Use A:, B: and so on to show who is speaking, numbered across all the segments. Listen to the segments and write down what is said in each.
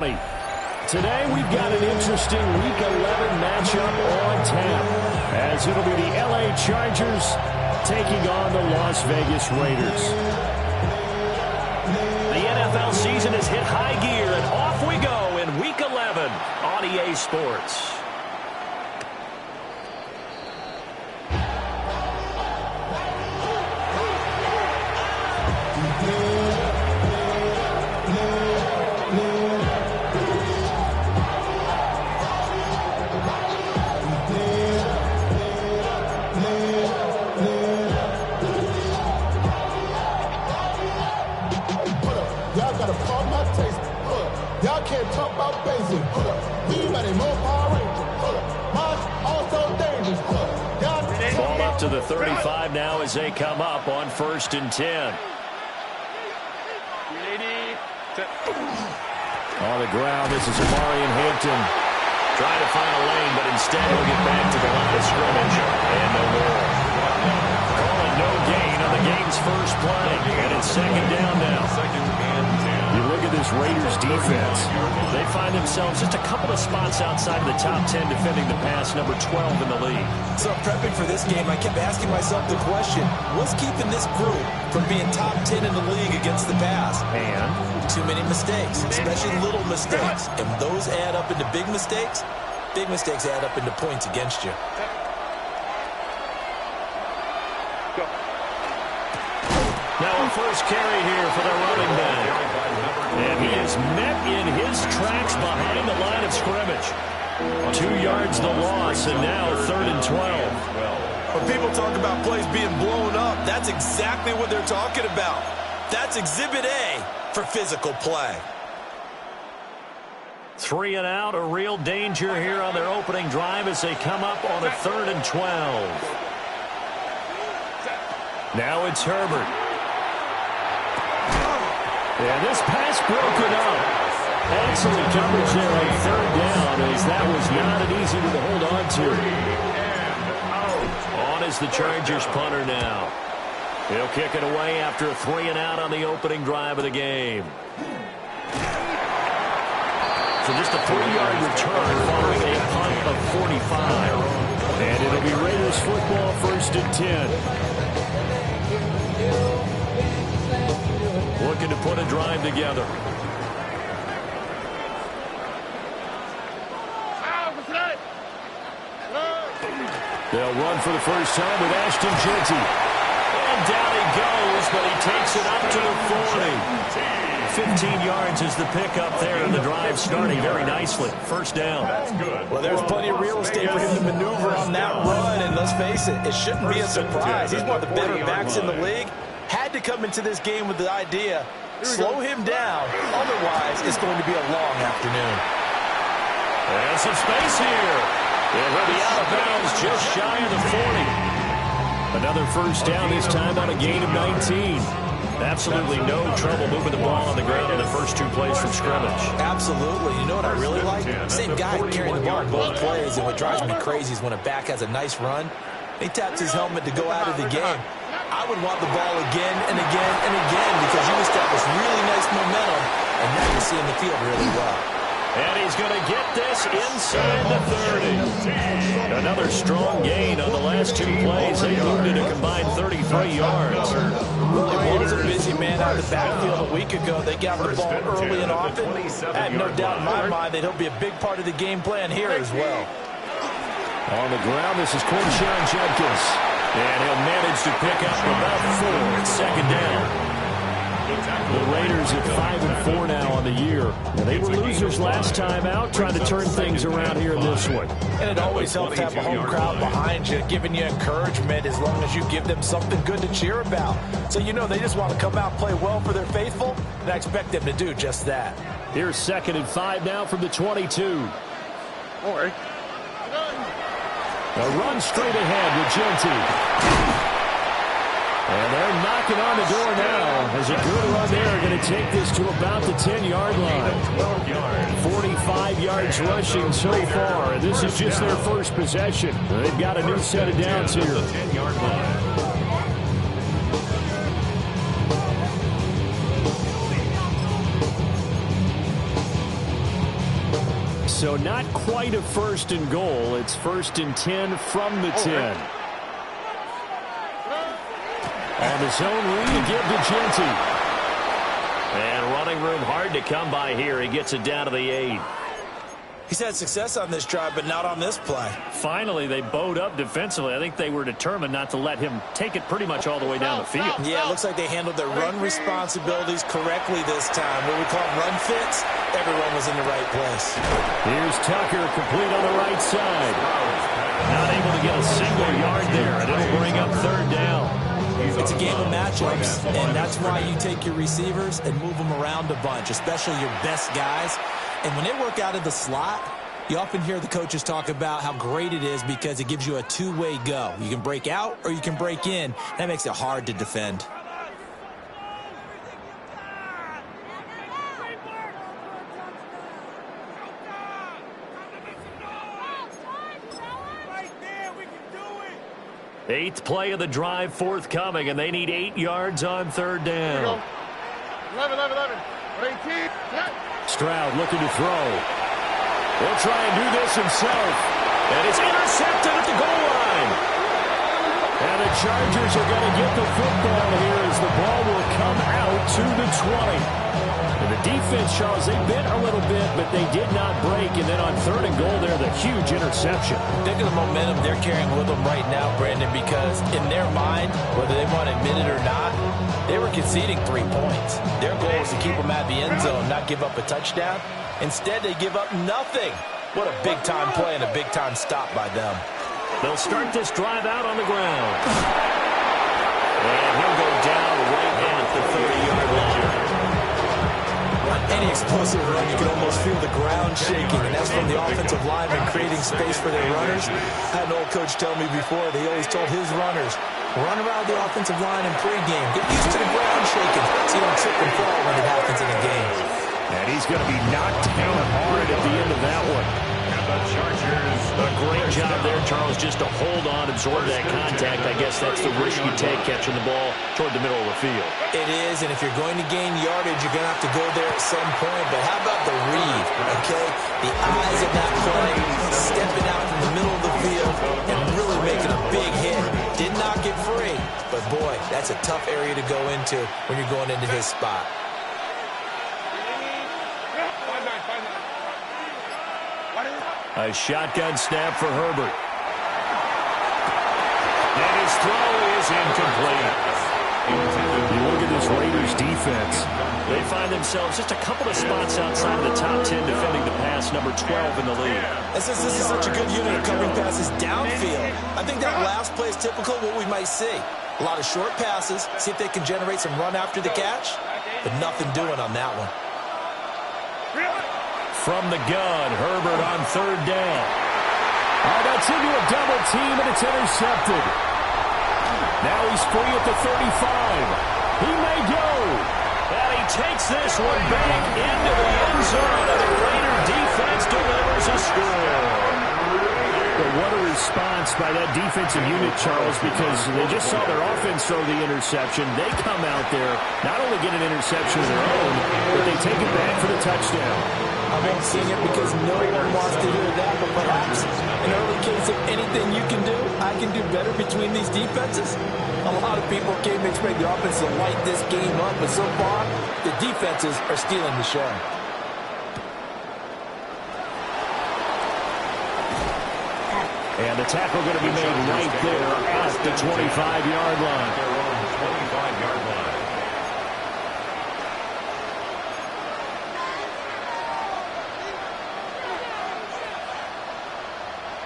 A: Today we've got an interesting Week 11 matchup on tap, as it'll be the LA Chargers taking on the Las Vegas Raiders.
B: The NFL season has hit high gear, and off we go in Week 11 on EA Sports.
C: Y'all can't talk about basic. We better more Power Rangers. Mine also dangerous.
B: Ball up to the 35 now as they come up on 1st and 10.
A: On the ground, this is Amari in Hampton.
B: Trying to find a lane, but instead he'll get back to the line of scrimmage. And no more. Calling no gain on the game's first play. And it's 2nd down now.
A: You look at this Raiders defense.
B: They find themselves just a couple of spots outside of the top 10 defending the pass, number 12 in the league.
D: So prepping for this game, I kept asking myself the question, what's keeping this group from being top 10 in the league against the pass?
A: And
D: too many mistakes, especially little mistakes. And those add up into big mistakes add up into points against you.
B: Now a first carry here for the running back. And he is met in his tracks behind the line of scrimmage. 2 yards the loss, and now 3rd and 12.
D: When people talk about plays being blown up, that's exactly what they're talking about. That's Exhibit A for physical play.
B: 3 and out, a real danger here on their opening drive as they come up on a 3rd and 12. Now it's Herbert.
A: And this pass broken up. Excellent coverage there on 3rd down, as that was not an easy one to hold on to.
B: On is the Chargers punter now. He'll kick it away after a 3 and out on the opening drive of the game. So just a 3-yard return following a punt of 45.
A: And it'll be Raiders football, 1st and 10.
B: Looking to put a drive together.
A: They'll run for the first time with Ashton Jeanty.
B: And down he goes, but he takes it up to the 40. 15 yards is the pickup there, and the drive starting very nicely. 1st down.
D: Well, there's plenty of real estate for him to maneuver on that run, and let's face it, it shouldn't be a surprise. He's one of the better backs in the league. Had to come into this game with the idea, slow him down, otherwise it's going to be a long afternoon.
B: And some space here. And he'll be out of bounds just shy of the 40.
A: Another first down, this time on a gain of 19.
B: Absolutely no trouble moving the ball on the ground in the first 2 plays from scrimmage.
D: Absolutely. You know what I really like? Same guy carrying the ball in both plays, and what drives me crazy is when a back has a nice run, he taps his helmet to go out of the game. I would want the ball again and again and again because you establish really nice momentum, and now you're seeing the field really well.
B: And he's going to get this inside the 30. Another strong gain on the last 2 plays. They moved it a combined 33 yards.
D: Really was a busy man out of the backfield a week ago. They got the ball early and often. I have no doubt in my mind that he'll be a big part of the game plan here as well.
A: On the ground, this is Quinshon Judkins.
B: And he'll manage to pick up about 4. It's 2nd down.
A: The Raiders at 5-4 now on the year. They were losers last time out, trying to turn things around here in this one.
D: And it always helps to have a home crowd behind you, giving you encouragement as long as you give them something good to cheer about. So you know they just want to come out and play well for their faithful, and I expect them to do just that.
A: Here's 2nd and 5 now from the 22. A run straight ahead with Jeanty. And they're knocking on the door now as a good run there. Going to take this to about the 10-yard line. 45 yards rushing so far. And this is just their first possession. They've got a new set of downs here.
B: 10-yard line.
A: So not quite a 1st and goal. It's 1st and 10 from the 10. On the zone read to give to Genty.
B: And running room hard to come by here. He gets it down to the 8.
D: He's had success on this drive, but not on this play.
B: Finally, they bowed up defensively. I think they were determined not to let him take it pretty much all the way down the field.
D: Yeah, it looks like they handled their run responsibilities correctly this time. What we call run fits, everyone was in the right place.
A: Here's Tucker, complete on the right side.
B: Not able to get a single yard there, and it'll bring up 3rd down.
D: It's a game of matchups, and that's why you take your receivers and move them around a bunch, especially your best guys. And when they work out of the slot, you often hear the coaches talk about how great it is because it gives you a two-way go. You can break out or you can break in. That makes it hard to defend.
B: Eighth play of the drive forthcoming, and they need 8 yards on 3rd down.
C: 11. 18.
A: Stroud looking to throw. He'll try and do this himself.
B: And it's intercepted at the goal line.
A: And the Chargers are going to get the football here as the ball will come out to the 20. And the defense, Charles, they bit a little bit, but they did not break. And then on 3rd and goal there, the huge interception.
D: Think of the momentum they're carrying with them right now, Brandon, because in their mind, whether they want to admit it or not, they were conceding 3 points. Their goal was to keep them at the end zone, not give up a touchdown. Instead, they give up nothing. What a big-time play and a big-time stop by them.
B: They'll start this drive out on the ground. And he'll go down right at the 30-yard line.
D: On any explosive run, you can almost feel the ground shaking, and that's from the offensive linemen creating space for their runners. I had an old coach tell me before, they always told his runners, run around the offensive line in pregame. Get used to the ground shaking so you don't trip and fall when it happens in a game.
A: And he's going to be knocked down hard at the end of that one.
B: A great job there, Charles, just to hold on, absorb that contact. I guess that's the risk you take catching the ball toward the middle of the field.
D: It is, and if you're going to gain yardage, you're going to have to go there at some point. But how about the read, okay? The eyes of that play, stepping out from the middle of the field and really making a big hit. Did not get free, but boy, that's a tough area to go into when you're going into his spot.
B: A shotgun snap for Herbert. And his throw is incomplete.
A: You look at this Raiders defense.
B: They find themselves just a couple of spots outside of the top 10 defending the pass, number 12 in the league.
D: And since this is such a good unit of covering passes downfield, I think that last play is typical of what we might see. A lot of short passes, see if they can generate some run after the catch, but nothing doing on that one.
B: From the gun, Herbert on 3rd down.
A: Oh, that's into a double team, and it's intercepted. Now he's free at the 35. He may go.
B: And he takes this one back into the end zone, and the Raider defense delivers a score.
A: But what a response by that defensive unit, Charles, because they just saw their offense throw the interception. They come out there, not only get an interception of their own, but they take it back for the touchdown.
D: I won't sing it because no one wants to hear that, but perhaps an early case of anything you can do, I can do better between these defenses. A lot of people came to expect the offense to light this game up, but so far, the defenses are stealing the show.
A: And the tackle going to be made right there at the 25-yard line.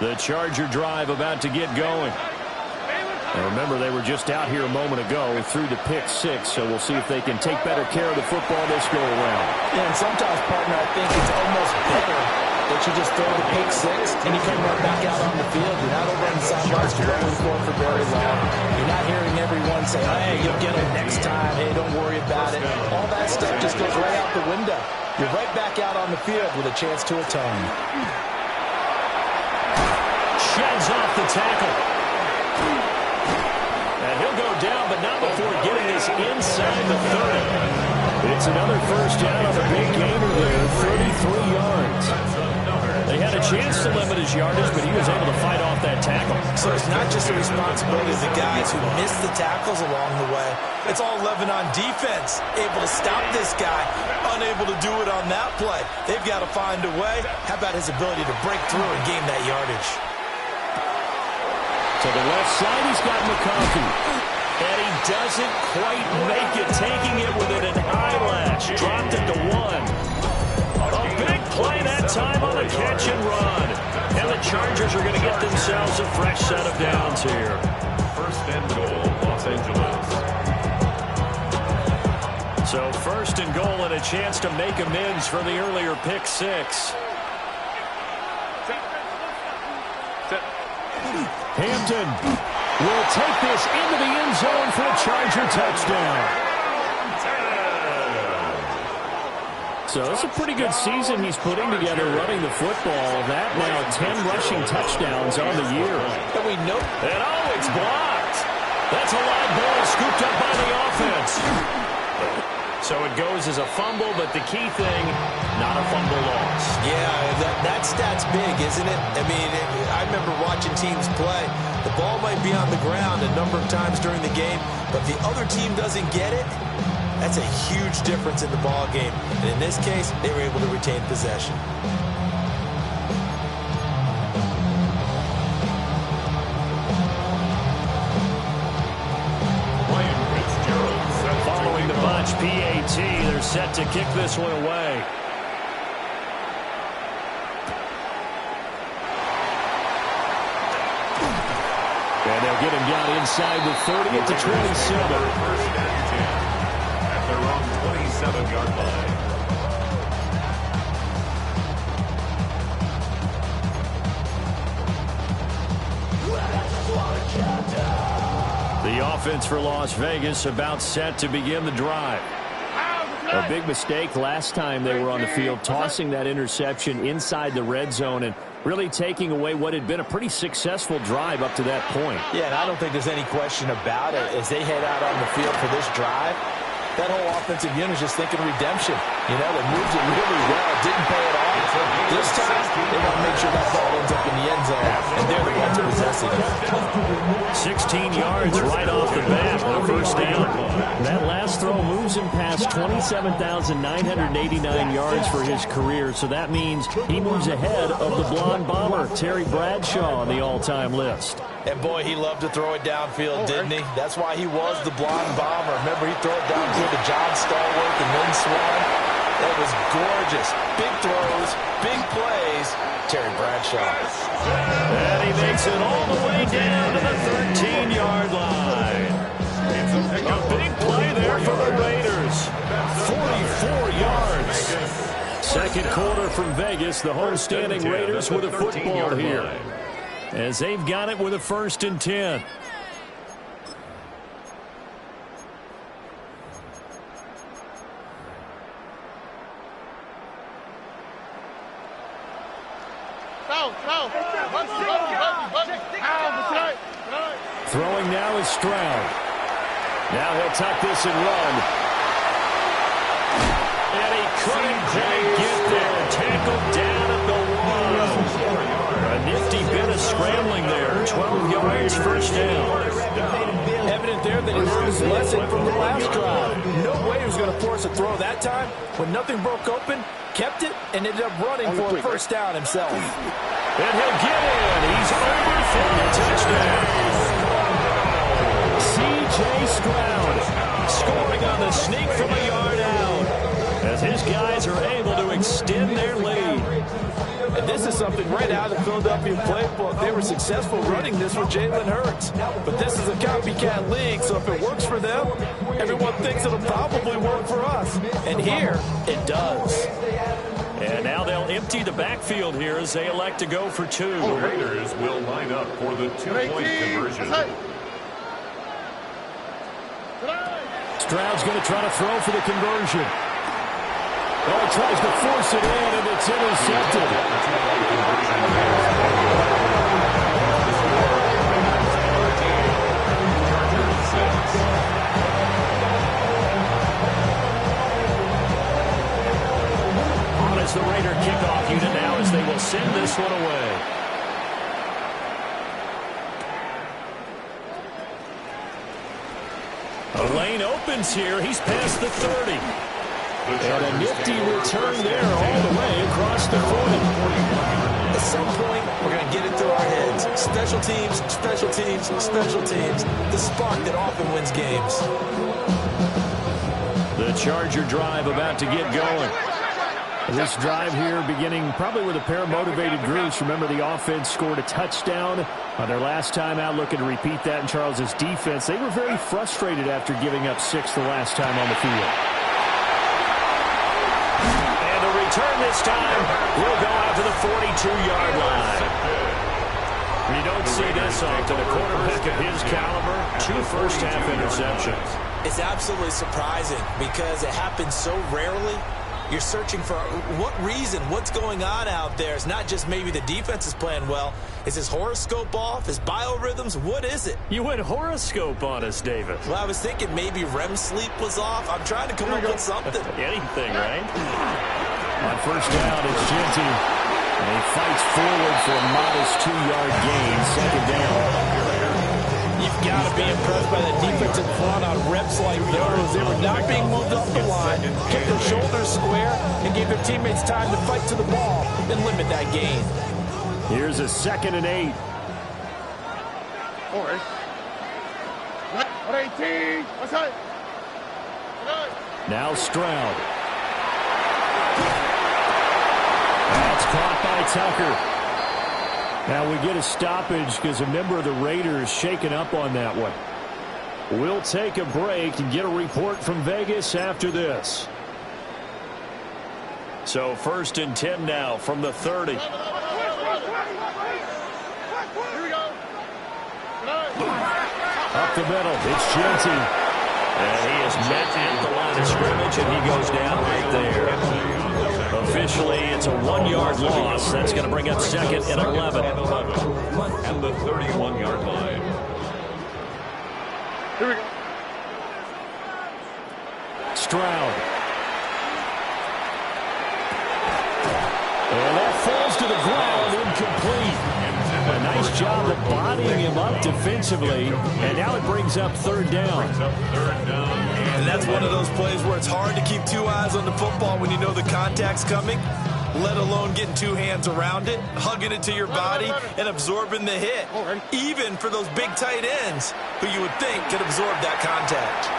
B: The Charger drive about to get going.
A: And remember, they were just out here a moment ago through the pick six, so we'll see if they can take better care of the football this go around.
D: Yeah, and sometimes, partner, I think it's almost better that you just throw the pick six and you come right back out on the field. You're not over on the sidelines rolling for very long. You're not hearing everyone say, hey, you'll get it next time. Hey, don't worry about it. All that stuff just goes right out the window. You're right back out on the field with a chance to atone.
B: Sheds off the tackle. And he'll go down, but not before getting this inside the 30.
A: It's another first down on the big gainer there, 33 yards.
B: yardage, but he was able to fight off that tackle.
D: So it's not just the responsibility of the guys who missed the tackles along the way. It's all Levin on defense, able to stop this guy, unable to do it on that play. They've got to find a way. How about his ability to break through and gain that yardage?
B: To the left side, he's got McConkey. And he doesn't quite make it, taking it with an eyelash. Dropped it to 1. A big play that time on the catch and run. And the Chargers are going to get themselves a fresh set of downs here.
E: First and goal, Los Angeles.
B: So first and goal and a chance to make amends for the earlier pick 6.
A: Hampton will take this into the end zone for a Charger touchdown. So it's a pretty good season he's putting together running the football. That now 10 rushing touchdowns on the year.
D: And we know.
B: And oh, it's blocked. That's a live ball scooped up by the offense. So it goes as a fumble, but the key thing, not a fumble loss.
D: Yeah, that stat's big, isn't it? I mean, I remember watching teams play. The ball might be on the ground a number of times during the game, but if the other team doesn't get it, that's a huge difference in the ball game. And in this case, they were able to retain possession.
B: Following the bunch, PAT, they're set to kick this one away.
A: And they'll get him down inside the 30 at the 27.
E: First and 10 at their own 27-yard line.
B: The offense for Las Vegas about set to begin the drive.
A: A big mistake last time they were on the field, tossing that interception inside the red zone and really taking away what had been a pretty successful drive up to that point.
D: Yeah, and I don't think there's any question about it. As they head out on the field for this drive, that whole offensive unit is just thinking redemption. You know, they moved it really well, didn't pay it off. This time, they want to make sure that ball ends up in the end zone, and they're the ones possessing it.
B: 16 yards right off the bat for a first down.
A: That last throw moves him past 27,989 yards for his career, so that means he moves ahead of the blonde bomber, Terry Bradshaw, on the all-time list.
D: And boy, he loved to throw it downfield, didn't he? That's why he was the blonde bomber. Remember, he'd throw it downfield to John Stallworth and Lynn Swan. That was gorgeous. Big throws, big plays. Terry Bradshaw.
B: And he makes it all the way down to the 13-yard line. A big play there for the Raiders. 44 yards.
A: Second quarter from Vegas, the homestanding Raiders with a football here,
B: as they've got it with a 1st and 10.
A: Throwing now is Stroud. Now he'll tuck this and run.
B: And he couldn't quite get there. Tackled down at the 1. A nifty bit of scrambling there. 12 yards, first down.
D: Evident there that he learned his lesson from the last drive. No way he was going to force a throw that time. When nothing broke open, kept it, and ended up running for a first down himself.
B: And he'll get in. He's over for the touchdown.
A: C.J. Stroud
B: scoring on the sneak from a yard out, as his guys are able to extend their lead.
D: And this is something right out of the Philadelphia playbook. They were successful running this with Jalen Hurts. But this is a copycat league, so if it works for them, everyone thinks it'll probably work for us. And here, it does.
B: And now they'll empty the backfield here as they elect to go for 2.
E: The Raiders will line up for the 2-point conversion.
A: Stroud's going to try to throw for the conversion. Oh, tries to force it in, and it's intercepted.
B: On as the Raider kickoff unit now as they will send this one away. A lane opens here. He's past the 30.
A: And a nifty return there all the way across the 40.
D: At some point, we're going to get it through our heads. Special teams, special teams, special teams. The spark that often wins games.
B: The Charger drive about to get going.
A: This drive here beginning probably with a pair of motivated groups. Remember, the offense scored a touchdown on their last time out, looking to repeat that in Charles' defense. They were very frustrated after giving up 6 the last time on the field.
B: And the return this time will go out to the 42-yard line. You don't see this often. A quarterback of his caliber, 2 first-half interceptions.
D: It's absolutely surprising because it happens so rarely. You're searching for what reason, what's going on out there. It's not just maybe the defense is playing well. Is his horoscope off? His biorhythms? What is it?
B: You went horoscope on us, David.
D: Well, I was thinking maybe REM sleep was off. I'm trying to come up with something.
B: Anything, right?
A: On first down, it's Genty. And he fights forward for a modest 2-yard gain. Second down.
D: You've got to be impressed by the defense in front on reps like those. They were not being moved up the line, kept their shoulders square, and gave their teammates time to fight to the ball and limit that gain.
A: Here's a 2nd and 8.
C: 18. What's that?
A: Now Stroud. That's caught by Tucker. Now we get a stoppage because a member of the Raiders shaken up on that one. We'll take a break and get a report from Vegas after this.
B: So 1st and 10 now from the 30.
C: Here we go.
A: Up the middle, it's Genty.
B: And he is met at the line of scrimmage, and he goes down right there. Officially, it's a 1-yard loss. That's going to bring up 2nd and 11.
E: And the 31-yard line.
C: Here we go.
A: Stroud. And that falls to the ground, incomplete. A nice job of bodying him up defensively, and now it brings up 3rd down.
D: And that's one of those plays where it's hard to keep 2 eyes on the football when you know the contact's coming, let alone getting 2 hands around it, hugging it to your body, and absorbing the hit. Even for those big tight ends who you would think could absorb that contact.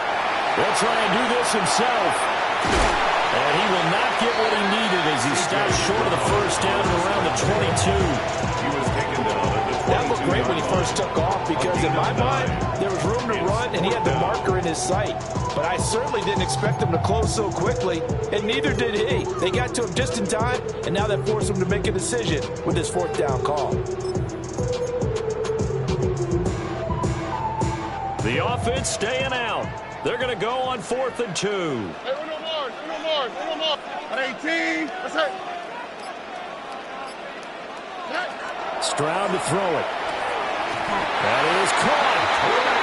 A: He'll try and do this himself.
B: And he will not get what he needed as he stops short of the 1st down at around the 22.
E: He was taken down at the 22.
F: That looked great when he first took off because in my mind, there was room to run and he had the marker in his sight. But I certainly didn't expect him to close so quickly, and neither did he. They got to him just in time, and now that forced him to make a decision with his 4th down call.
B: The offense staying out. They're going to go on 4th and 2.
C: Hey, no more. At 18. What's that?
A: Stroud to throw it.
B: That is caught.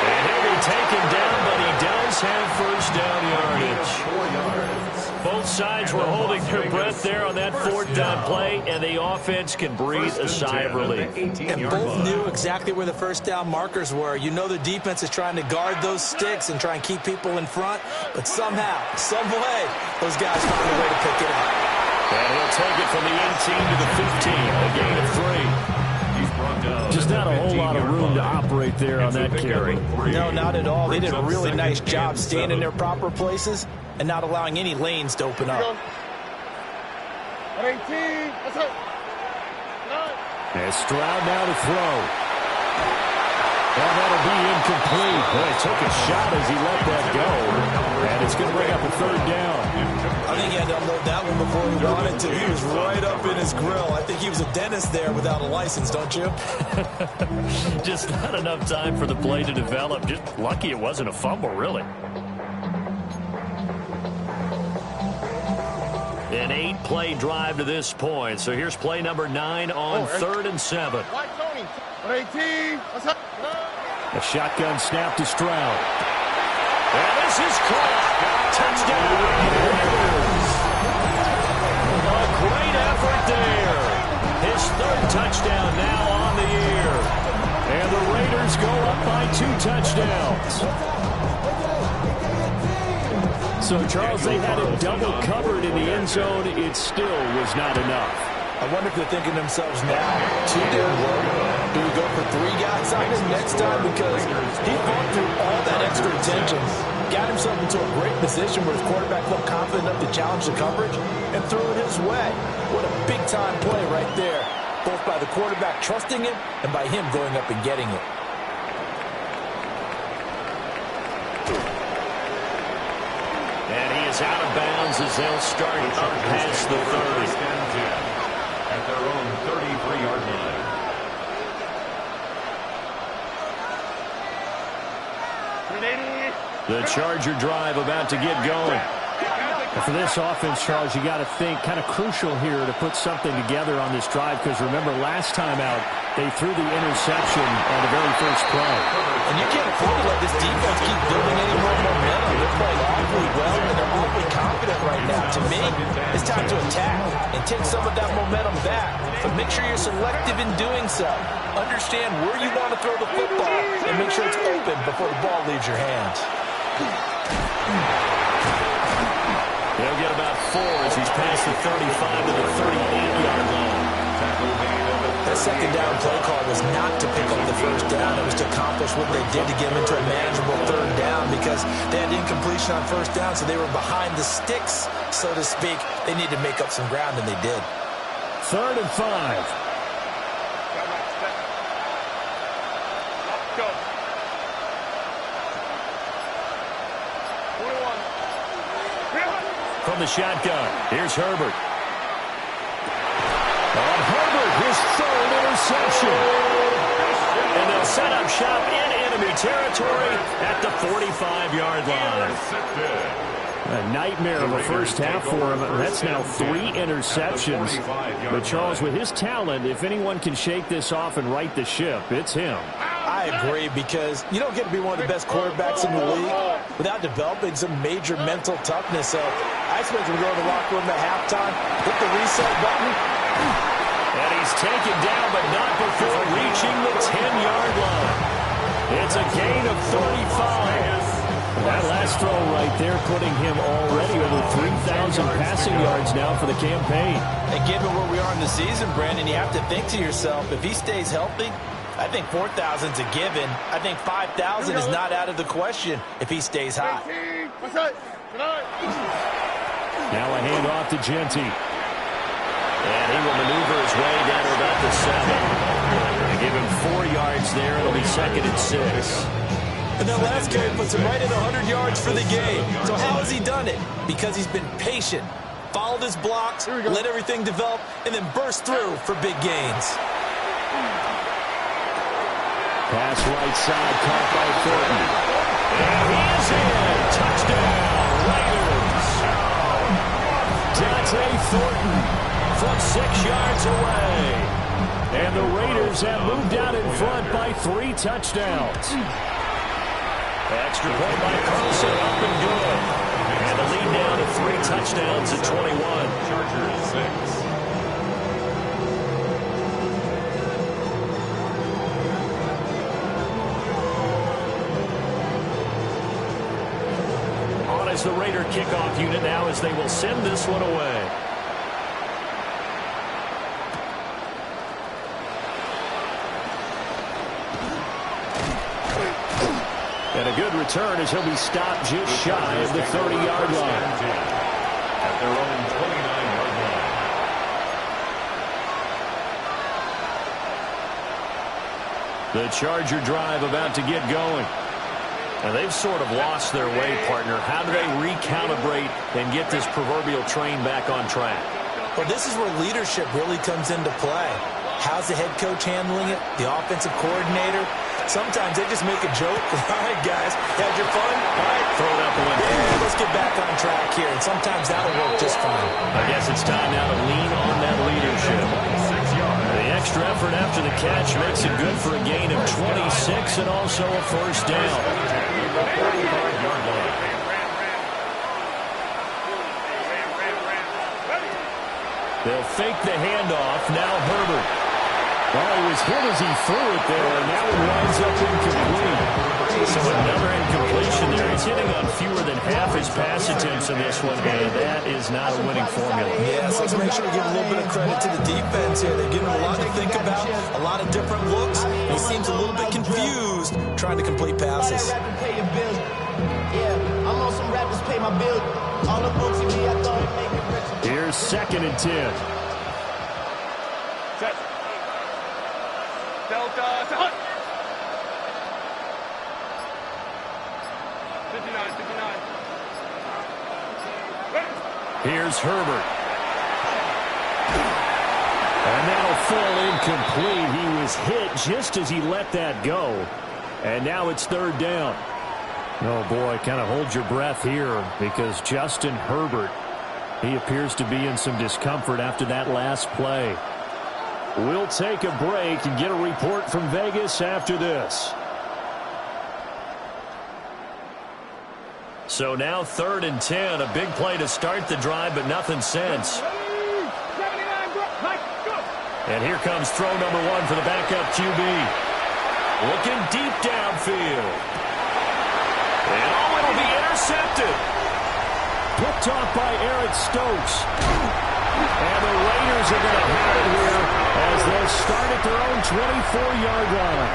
B: And he'll be taken down, but he does have 1st down yardage. Both sides were holding their breath there on that 4th down play, and the offense can breathe a sigh of relief.
D: And both knew exactly where the 1st down markers were. You know the defense is trying to guard those sticks and try and keep people in front, but somehow, some way, those guys found a way to pick it up.
B: And he'll take it from the 18 to the 15, a gain of 3.
A: Just not a whole lot of room to operate there on that carry.
F: No, not at all. They did a really nice job staying in their proper places and not allowing any lanes to open up.
C: At 18. What's that?
A: And Stroud now to throw. And that'll be incomplete. Boy, he took a shot as he let that go. And it's going to bring up a 3rd down.
D: I think he had to unload that one before he wanted to. He was right up in his grill. I think he was a dentist there without a license, don't you?
B: Just not enough time for the play to develop. Just lucky it wasn't a fumble, really. An 8-play drive to this point. So here's play number 9 on 3rd and 7.
C: White Tony. At 18. What's that?
A: A shotgun snap to Stroud.
B: And this is caught. Touchdown Raiders. A great effort there. His 3rd touchdown now on the year.
A: And the Raiders go up by 2 touchdowns. So, Charles, they had it double covered in the end zone. It still was not enough.
F: I wonder if they're thinking to themselves now, 2 didn't work. Do we go for 3 guys on him next time? Because he fought through all that extra attention, got himself into a great position where his quarterback felt confident enough to challenge the coverage and threw it his way. What a big-time play right there, both by the quarterback trusting him and by him going up and getting it.
B: And he is out of bounds as they'll start up past the 30.
E: At their own 33-yard line.
A: The Charger drive about to get going. And for this offense, Charles, you got to think kind of crucial here to put something together on this drive, because remember last time out they threw the interception on the very first play.
F: And you can't afford to let this defense keep building any more momentum. They're playing awfully well, and they're awfully confident right now. To me, it's time to attack and take some of that momentum back. But make sure you're selective in doing so. Understand where you want to throw the football and make sure it's open before the ball leaves your hands.
B: They'll get about 4 as he's past the 35 to the 38-yard line.
F: That second down play call was not to pick up the first down. It was to accomplish what they did to get them into a manageable third down, because they had incompletion on first down, so they were behind the sticks, so to speak. They needed to make up some ground, and they did.
A: 3rd and 5. From the shotgun, here's Herbert. And Herbert, his 3rd interception. And they'll set up shop in enemy territory at the 45-yard line. A nightmare of a first half for him. That's now 3 interceptions. But Charles, with his talent, if anyone can shake this off and right the ship, it's him.
F: I agree, because you don't get to be one of the best quarterbacks in the league without developing some major mental toughness. So I expect him to go to the locker room at halftime, hit the reset button.
B: And he's taken down, but not before reaching the 10-yard line. It's a gain of 35.
A: That last throw right there putting him already over 3,000 passing yards now for the campaign.
F: And given where we are in the season, Brandon, you have to think to yourself, if he stays healthy, I think 4,000's a given. I think 5,000 is not out of the question if he stays hot.
A: Now a handoff to Genty.
B: And he will maneuver his way down to about the 7. They give him 4 yards there. It'll be 2nd and 6.
F: And that last carry puts him right at 100 yards for the game. So how has he done it? Because he's been patient, followed his blocks, let everything develop, and then burst through for big gains.
A: Pass right side, caught by Thornton.
B: And he's in. Touchdown, Raiders.
A: Dante Thornton from 6 yards away. And the Raiders have moved out in front by 3 touchdowns.
B: Extra point by Carlson, up and good. And the lead down to 3 touchdowns at 21.
E: Chargers 6.
B: On as the Raider kickoff unit now, as they will send this one away.
A: And a good return as he'll be stopped just shy of the 30-yard line.
E: At their own 29-yard line.
A: The Charger drive about to get going.
B: And they've sort of lost their way, partner. How do they recalibrate and get this proverbial train back on track?
F: Well, this is where leadership really comes into play. How's the head coach handling it? The offensive coordinator? Sometimes they just make a joke. All right, guys, had your fun? All right,
B: Throw it up the window.
F: yeah, let's get back on track here. And sometimes that'll work just fine.
B: I guess it's time now to lean on that leadership.
E: 6 yards.
B: The extra effort after the catch makes it good for a gain of 26 and also a first down.
E: The 45-yard line.
A: They'll fake the handoff. Now Herbert. Well, he was hit as he threw it there, and that one winds up incomplete.
B: So another incompletion there. He's hitting on fewer than half his pass attempts in this one, and that is not a winning formula.
D: Yes, let's make sure we give a little bit of credit to the defense here. They've given him a lot to think about, a lot of different looks. He seems a little bit confused trying to complete passes.
C: Yeah, I'm on some rappers pay my bills. All the books in me, I thought it'd make me rich.
A: Here's 2nd and 10.
E: Set. Delta to Hunt. 59.
A: Here's Herbert. And that'll fall incomplete. He was hit just as he let that go. And now it's 3rd down. Oh, boy, kind of hold your breath here because Justin Herbert, he appears to be in some discomfort after that last play. We'll take a break and get a report from Vegas after this.
B: So now 3rd and 10, a big play to start the drive, but nothing since. And here comes throw number 1 for the backup QB. Looking deep downfield. And oh, it'll be intercepted.
A: Picked off by Eric Stokes. And the Raiders are going to have it here as they'll start at their own 24-yard line.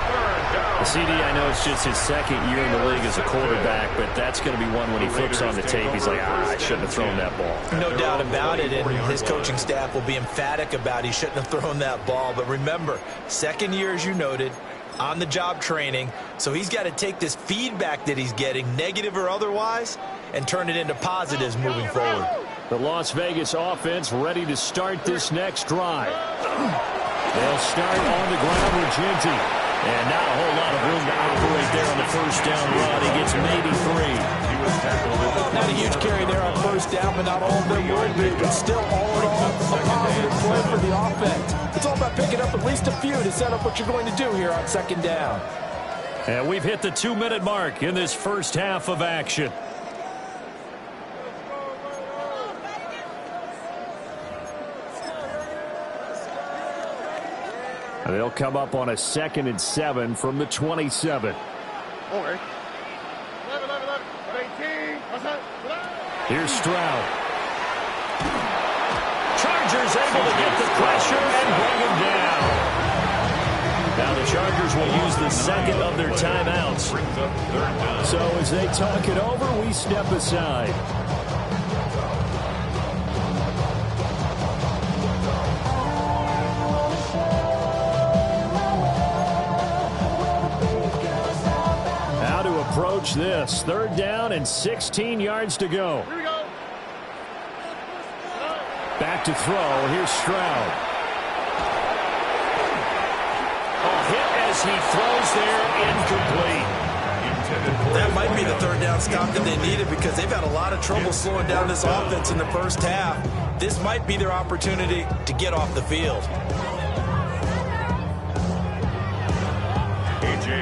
B: CD, I know it's just his 2nd year in the league as a quarterback, but that's going to be one when he flips on the tape. He's like, I shouldn't have thrown that ball.
D: No doubt about it, and his coaching staff will be emphatic about he shouldn't have thrown that ball. But remember, 2nd year, as you noted, on-the-job training, so he's got to take this feedback that he's getting, negative or otherwise, and turn it into positives moving forward.
A: The Las Vegas offense ready to start this next drive. They'll start on the ground with Genty.
B: And not a whole lot of room to operate there on the 1st down run. He gets maybe 3.
F: Not a huge carry there on 1st down, but not all of them were big, but still all in all, a positive play for the offense. It's all about picking up at least a few to set up what you're going to do here on 2nd down.
B: And we've hit the 2-minute mark in this first half of action.
A: They'll come up on a 2nd and 7 from the 27. Here's Stroud.
B: Chargers able to get the pressure and bring him down. Now the Chargers will use the 2nd of their timeouts.
A: So as they talk it over, we step aside. Approach this. 3rd down and 16 yards to go.
E: Here we go.
A: Back to throw. Here's Stroud.
B: A hit as he throws there, incomplete.
D: That might be the 3rd down stop that they needed because they've had a lot of trouble slowing down this offense in the first half. This might be their opportunity to get off the field.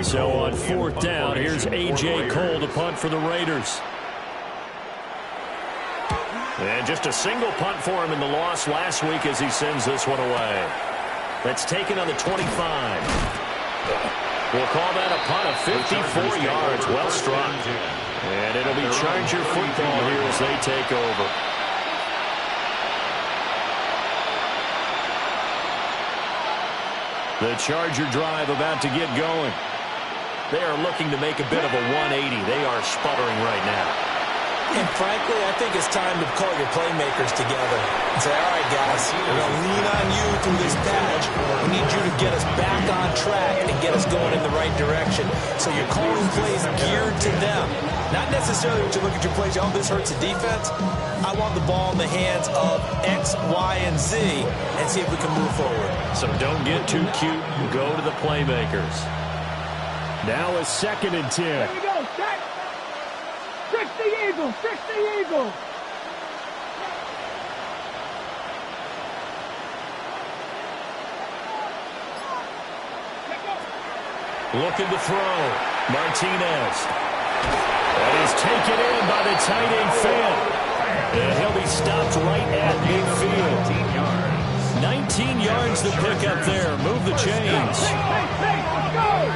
B: So on 4th down, here's A.J. Cole to punt for the Raiders. And just a single punt for him in the loss last week as he sends this one away. That's taken on the 25. We'll call that a punt of 54 yards. Well struck. And it'll be Charger football here as they take over. The Charger drive about to get going. They are looking to make a bit of a 180. They are sputtering right now.
D: And frankly, I think it's time to call your playmakers together and say, all right, guys, we're going to lean on you through this patch. We need you to get us back on track and get us going in the right direction. So you're calling plays geared to them. Not necessarily what you look at your plays, oh, this hurts the defense. I want the ball in the hands of X, Y, and Z and see if we can move forward.
B: So don't get too cute. Go to the playmakers.
A: Now a 2nd and 10.
G: Here we go, set. Fix the Eagle, fix the Eagle.
B: Looking to throw. Martinez. That is taken in by the tight end Finn. And he'll be stopped right at midfield. 19 yards to pick up there. Move the chains.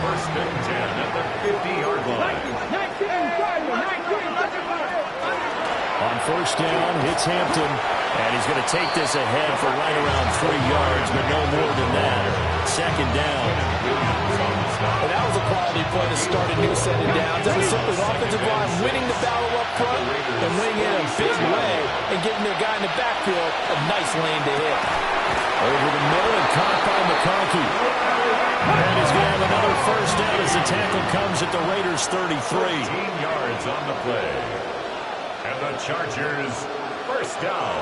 E: First and 10 at the 50-yard line.
A: On first down, hits Hampton. And he's going to take this ahead for right around 3 yards, but no more than that. Second down.
F: And that was a quality play to start a new set of downs. That was simply the offensive line winning the battle up front and winning in a big way and giving their guy in the backfield a nice lane to hit.
A: Over the middle and caught by McConkey. And he's going to have another first down as the tackle comes at the Raiders' 33.
E: 14 yards on the play. And the Chargers, first down.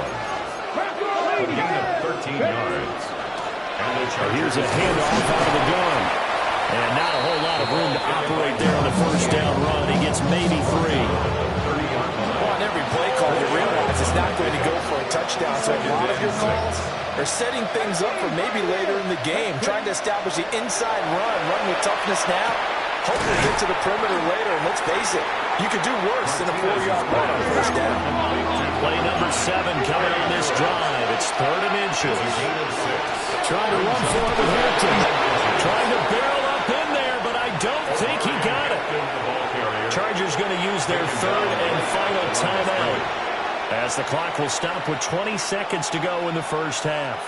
E: A gain of 13 yards. And the Chargers.
A: Here's a handoff out of the gun. And not a whole lot of room to operate there on the first down run. He gets maybe 3.
F: On every play call, you realize it's not going to go for a touchdown. So a lot of your calls are setting things up for maybe later in the game, trying to establish the inside run with toughness now. Hopefully get to the perimeter later, and let's face it, you could do worse than a 4-yard run on first down.
B: Play number 7 coming on this drive. It's 3rd and inches.
A: Trying to run for it with Hampton.
B: Trying to barrel up in there, but I don't think he got it. Chargers going to use their 3rd and final timeout, as the clock will stop with 20 seconds to go in the first half.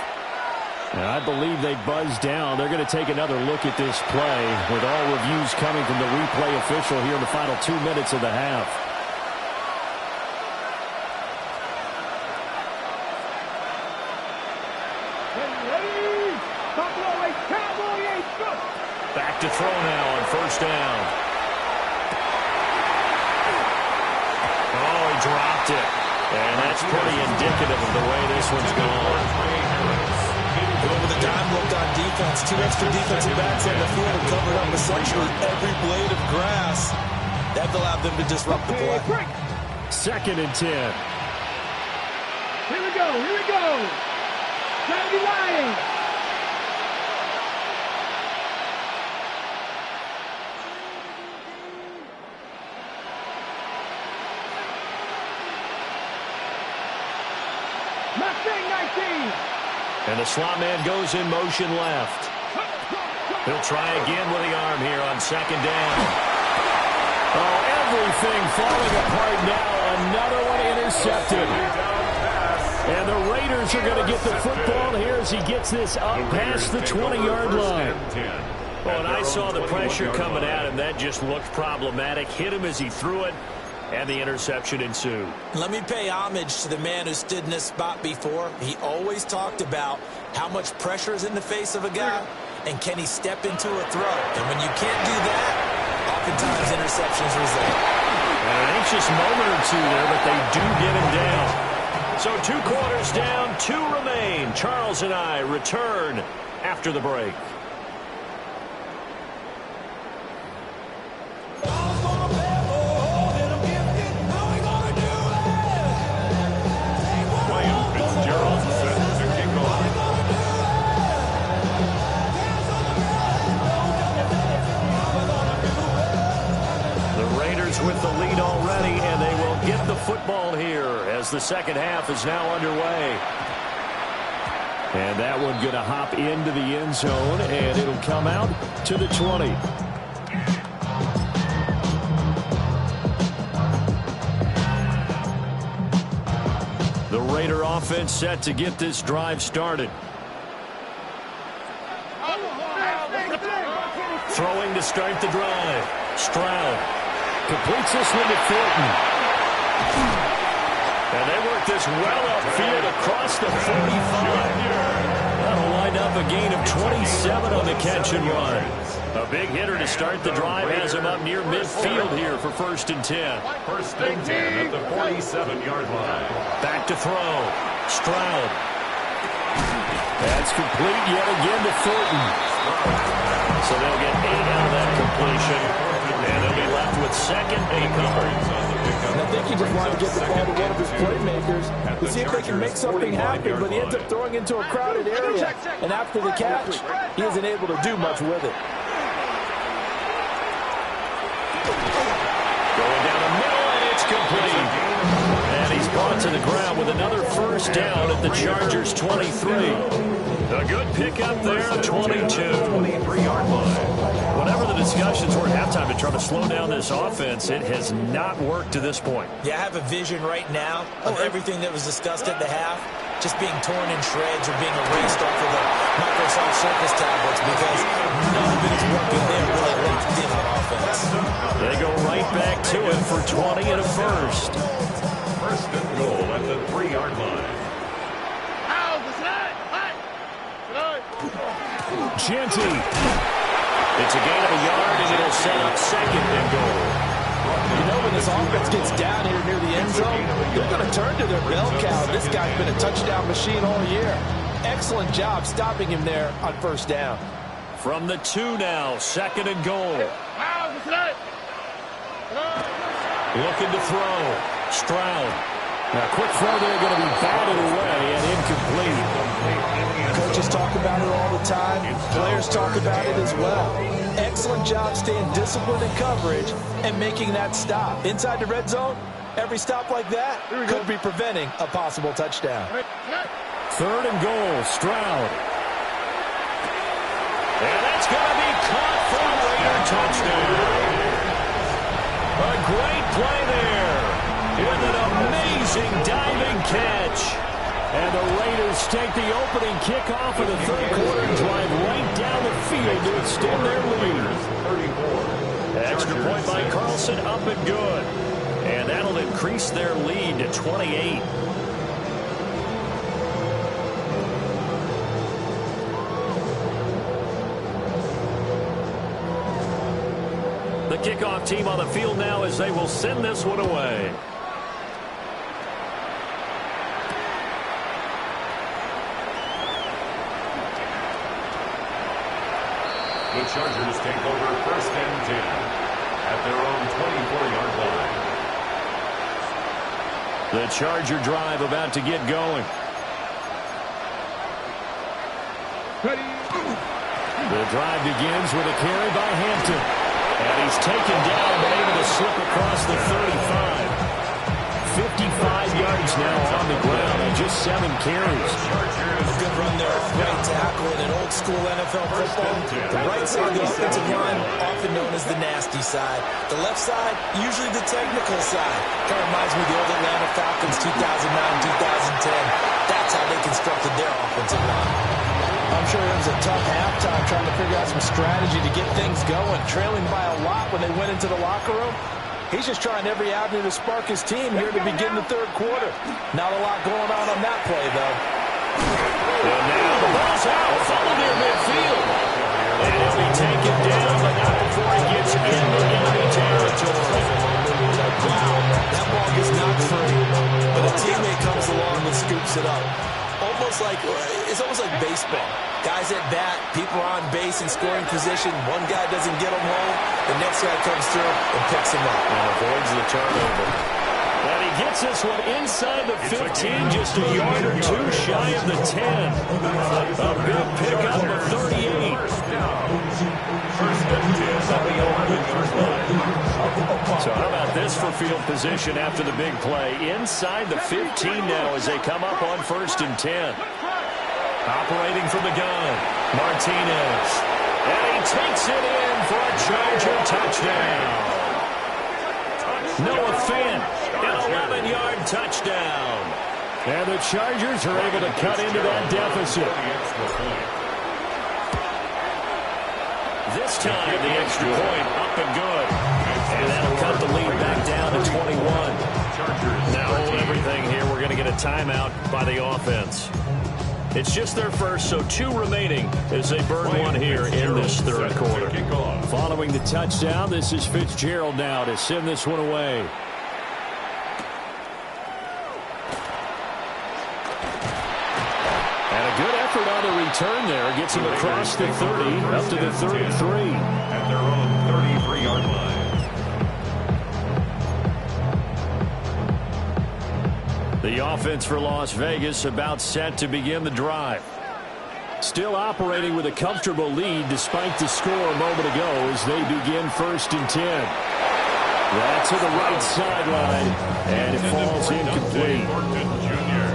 A: And I believe they buzzed down. They're going to take another look at this play, with all reviews coming from the replay official here in the final 2 minutes of the half.
B: Back to throw now on first down. Oh, he dropped it. And that's pretty indicative of the way this one's gone.
D: Going with a dime look on defense. 2 extra defensive backs on the field and covered up essentially every blade of grass. That allowed them to disrupt the play.
A: 2nd and 10.
G: Here we go. Trying to be lying.
B: And the slot man goes in motion left. He'll try again with the arm here on 2nd down.
A: Oh, everything falling apart now. Another one intercepted. And the Raiders are going to get the football here as he gets this up past the 20-yard line.
B: Well, and I saw the pressure coming at him. That just looked problematic. Hit him as he threw it, and the interception ensued.
D: Let me pay homage to the man who stood in this spot before. He always talked about how much pressure is in the face of a guy, and can he step into a throw. And when you can't do that, oftentimes interceptions result.
B: An anxious moment or two there, but they do get him down. So 2 quarters down, 2 remain. Charles and I return after the break. With the lead already, and they will get the football here as the second half is now underway.
A: And that one going to hop into the end zone, and it'll come out to the 20. The Raider offense set to get this drive started.
B: Throwing to start the drive. Stroud
A: completes this one to Thornton.
B: And they work this well upfield across the 45. That'll wind up a gain of 27 on the catch and run. A big hitter to start the drive has him up near midfield here for 1st and 10.
E: 1st and 10 at the 47-yard line.
B: Back to throw. Stroud.
A: That's complete yet again to Thornton.
B: So they'll get 8 out of that completion. And they'll be left with 2nd and coverage.
F: And I think he just wanted to get the ball to one of his playmakers to see if they can make something happen, but he ends up throwing into a crowded area. And after the catch, he isn't able to do much with it.
B: Going down the middle, and it's complete. And he's brought to the ground with another first down at the Chargers' 23. A good pickup there, 22.
E: 23-yard line.
B: Whatever the discussions were at halftime to try to slow down this offense, it has not worked to this point.
D: Yeah, I have a vision right now of everything that was discussed at the half just being torn in shreds or being erased off of the Microsoft Surface tablets because none of it is working. They're really locked in on offense.
B: They go right back to it for 20 and a first.
E: First and goal at the 3-yard line.
B: Genty. It's a gain of a yard, and it'll set up second and goal.
F: You know, when this offense gets down here near the end zone, they're going to turn to their bell cow. This guy's been a touchdown machine all year. Excellent job stopping him there on first down.
B: From the 2 now, second and goal. Looking to throw. Stroud.
A: Now, quick throw there, going to be batted away and incomplete.
F: Coaches talk about it all the time. Players talk about it as well. Excellent job staying disciplined in coverage and making that stop. Inside the red zone, every stop like that could be preventing a possible touchdown.
A: Third and goal, Stroud.
B: And that's going to be caught for a Raider touchdown. A great play there with an amazing diving catch.
A: And the Raiders take the opening kickoff of the third quarter and drive right down the field to extend their lead.
B: Extra point by Carlson, up and good. And that'll increase their lead to 28. The kickoff team on the field now as they will send this one away.
E: The Chargers take over first and 10 at their own 24-yard line.
B: The Charger drive about to get going.
A: The drive begins with a carry by Hampton. And he's taken down but able to slip across the 35. 55 yards now on the ground and just 7 carries.
D: A good run there, right tackle in an old school NFL football. The right side of the offensive line, often known as the nasty side. The left side, usually the technical side. Kind of reminds me of the old Atlanta Falcons 2009-2010. That's how they constructed their offensive line.
F: I'm sure it was a tough halftime trying to figure out some strategy to get things going. Trailing by a lot when they went into the locker room. He's just trying every avenue to spark his team here to begin the third quarter. Not a lot going on that play, though.
B: And now the ball's out, followed near midfield. And he'll be taken down, but not before he gets into enemy territory.
D: Wow, that ball gets knocked free, but a teammate comes along and scoops it up. It's almost like baseball. Guys at bat, people are on base in scoring position. One guy doesn't get him home. The next guy comes through and picks him up.
B: And avoids the turnover. And he gets this one inside the 15, just a yard or two shy of the 10. A big pickup of 38. So how about this for field position after the big play? Inside the 15 now as they come up on first and 10. Operating from the gun, Martinez. And he takes it in for a Charger touchdown. Noah Fant, an 11-yard touchdown.
A: And the Chargers are able to cut into that deficit.
B: This time, the extra point up and good. And that'll cut the lead back down to 21. Now, hold everything here. We're going to get a timeout by the offense. It's just their first, so 2 remaining as they burn one here in this third quarter.
A: Following the touchdown, this is Fitzgerald now to send this one away. And a good effort on the return there. Gets him across the 30, up to the 33.
E: At their own 33-yard line.
B: The offense for Las Vegas about set to begin the drive.
A: Still operating with a comfortable lead despite the score a moment ago as they begin first and 10. That's to the right sideline, and it falls incomplete.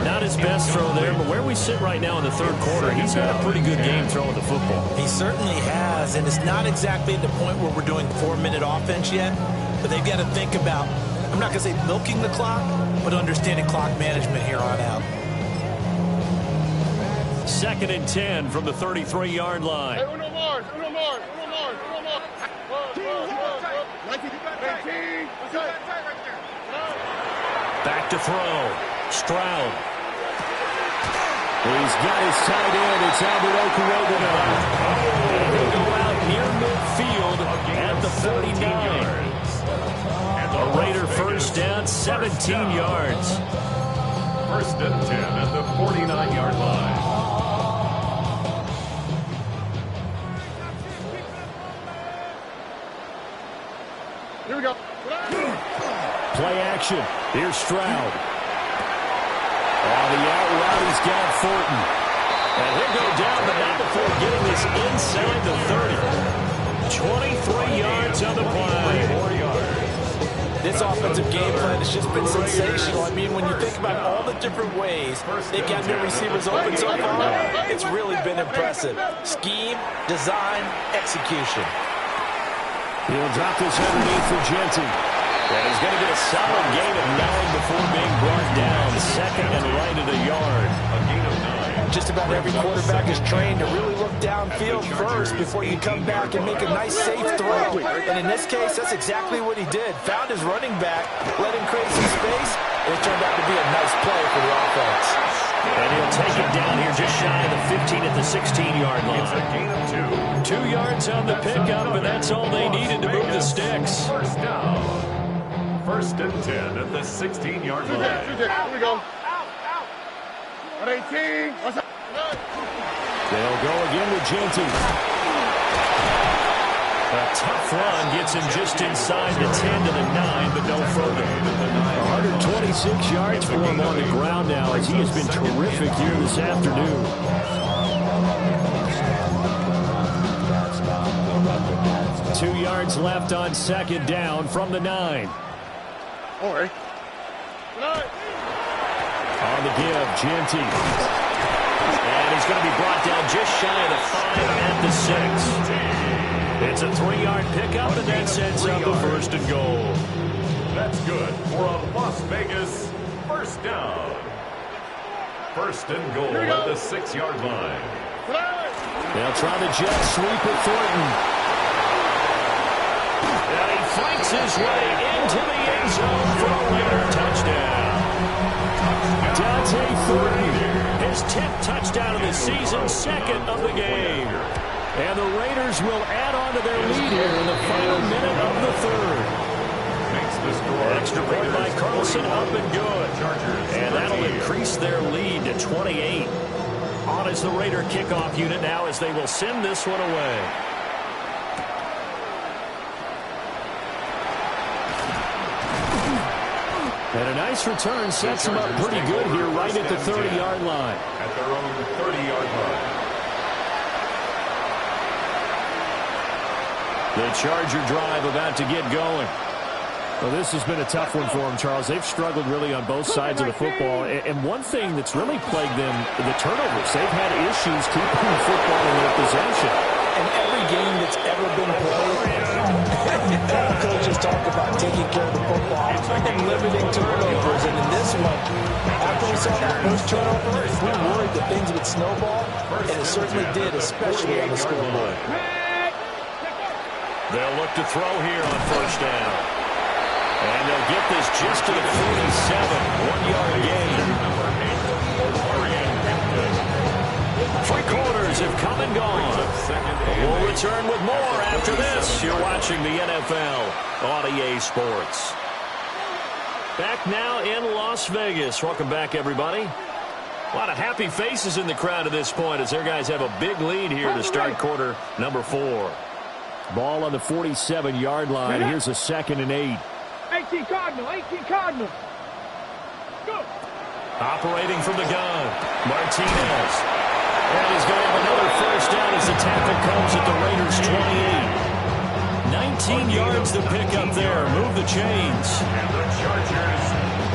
B: Not his best throw there, but where we sit right now in the third quarter, he's had a pretty good game throwing the football.
D: He certainly has, and it's not exactly at the point where we're doing 4-minute offense yet, but they've got to think about, I'm not going to say milking the clock, but understanding clock management here on out.
B: 2nd and 10 from the 33-yard line. Back to throw. Stroud.
A: He's got his tight end. It's Albert Okuroga now.
B: And he'll go out near midfield at the 49. A Raider first down, 17 yards.
E: 1st and 10 at the 49-yard line.
C: Here we go.
A: Play action. Here's Stroud. On the out route, he's got Thornton.
B: And he'll go down, but not before getting this inside the 30. 23 yards on the play.
E: 4 yards.
F: This offensive game plan has just been sensational. I mean, when you think about all the different ways they've got their receivers open so far, it's really been impressive. Scheme, design, execution.
A: He'll drop this underneath for Genty.
B: And he's going to get a solid gain of 9 before being brought down. 2nd and right at a yard.
E: A gain of 9.
F: Just about every quarterback is trained to really look downfield first before you come back and make a nice, safe throw. And in this case, that's exactly what he did. Found his running back, let him create some space, and it turned out to be a nice play for the offense.
B: And he'll take it down here just shy of the 15 at the 16-yard line.
E: It's a gain of 2.
B: 2 yards on the pickup, and that's all they needed to move the sticks.
E: First down. 1st and 10 at the 16-yard line.
C: Here we go. At 18.
A: They'll go again with Genty.
B: A tough run gets him just inside the 10 to the 9, but no further.
A: 126 yards for him on the ground now, as he has been terrific here this afternoon. Two yards left on 2nd down from the 9.
C: All right.
A: On the give, Genty.
B: And he's going to be brought down just shy of the 5 at the 6. It's a 3-yard pickup, and that sets up the 1st and goal.
E: That's good for a Las Vegas first down. 1st and goal at the 6-yard line.
A: They'll try the jet sweep at Thornton.
B: And he fights his way into the end zone for a Raider touchdown.
A: Dante Thornton.
B: His 10th touchdown of the season, 2nd of the game.
A: And the Raiders will add on to their lead here in the final minute of the 3rd.
E: Makes the score.
B: Extra point by Carlson, up and good. And that'll increase their lead to 28. On is the Raider kickoff unit now as they will send this one away.
A: And a nice return sets them up pretty good here right at the 30-yard line.
E: At their own 30-yard line.
A: The Charger drive about to get going. Well, this has been a tough one for them, Charles. They've struggled really on both sides of the football. And one thing that's really plagued them, the turnovers. They've had issues keeping the football in their possession.
F: In every game that's ever been played, coaches talk about taking care of the football and limiting turnovers. And in this one, after we saw that first turnover, we worried that things would snowball, and it certainly did, especially on the scoreboard.
B: They'll look to throw here on 1st down. And they'll get this just to the 47. 1-yard gain. 3 quarters have come and gone. We'll return with more after this. You're watching the NFL on EA Sports. Back now in Las Vegas. Welcome back, everybody. A lot of happy faces in the crowd at this point as their guys have a big lead here to start quarter number 4.
A: Ball on the 47-yard line. Here's a 2nd and 8.
G: 18 Cardinal, 18 Cardinal. Go.
B: Operating from the gun, Martinez. And he's going to have another first down as the tackle comes at the Raiders' 28. 19 yards to pick up there. Move the chains.
E: And the Chargers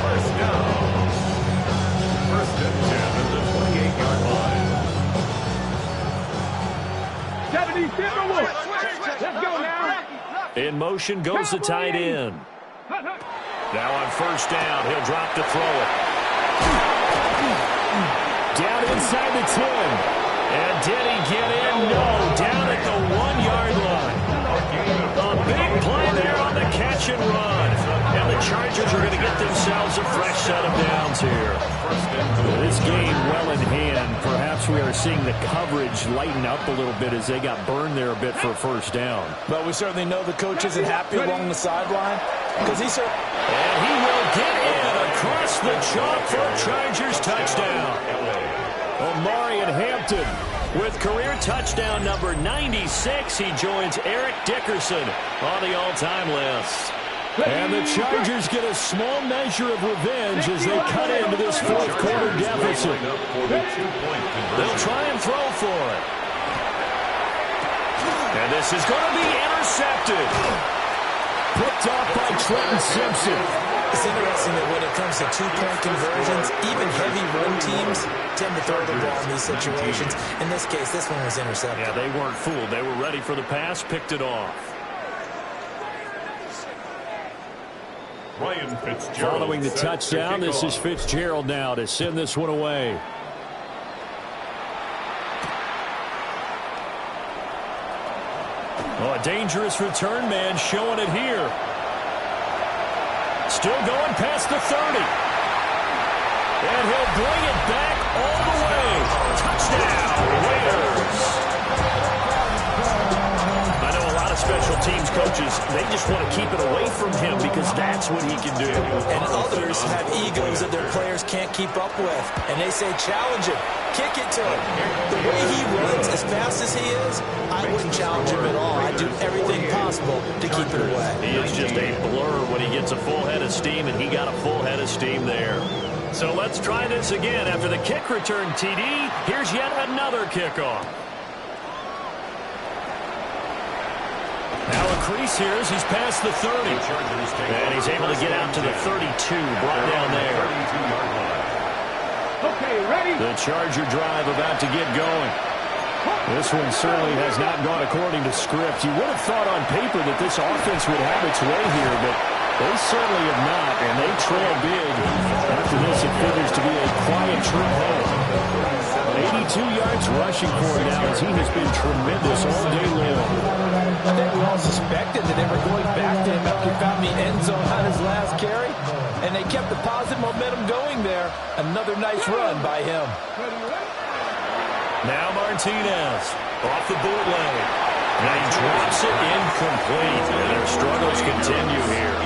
E: first down. First and 10 at the 28-yard line.
G: 70 Timberwolves. Let's go now.
B: In motion goes the tight end. Now on first down, he'll drop to throw it.
A: Down inside the 10.
B: And did he get in? No, down at the 1-yard line. A big play there on the catch and run. And the Chargers are going to get themselves a fresh set of downs here.
A: This game well in hand. Perhaps we are seeing the coverage lighten up a little bit as they got burned there a bit for a first down.
F: But we certainly know the coach isn't happy along the sideline. Because
B: And he will get in across the chalk for a Chargers touchdown.
A: Omarion Hampton
B: with career touchdown number 96. He joins Eric Dickerson on the all-time list.
A: And the Chargers get a small measure of revenge as they cut into this fourth quarter deficit.
B: They'll try and throw for it. And this is going to be intercepted.
A: Picked off by Trenton Simpson.
D: It's interesting that when it comes to two-point conversions, even heavy run teams tend to throw the ball in these situations. In this case, this one was intercepted.
B: Yeah, they weren't fooled. They were ready for the pass, picked it off.
E: Ryan Fitzgerald.
A: Following the touchdown, this is Fitzgerald now to send this one away.
B: Oh, a dangerous return man showing it here. Still going past the 30. And he'll bring it back all the way. Touchdown, Raiders. I know a lot of special teams coaches, they just want to keep it away from him because that's what he can do.
D: And others have egos that their players can't keep up with. And they say, challenge him. Kick it to him. The way he runs as fast as he is, I wouldn't challenge him at all. I'd do everything possible to keep it away.
B: He is just a blur when he gets a full head of steam, and he got a full head of steam there. So let's try this again. After the kick return TD, here's yet another kickoff. Now a crease here as he's past the 30. And he's able to get out to the 32, brought down there.
G: Okay, ready?
A: The Charger drive about to get going. This one certainly has not gone according to script. You would have thought on paper that this offense would have its way here, but they certainly have not, and they trail big. After this, it figures to be a quiet trip home. 82 yards rushing for him now as he has been tremendous all day long.
F: I think we all suspected that they were going back to him after he found the end zone on his last carry. And they kept the positive momentum going there. Another nice run by him.
B: Now Martinez off the bootleg. And he drops it incomplete. And their struggles continue here.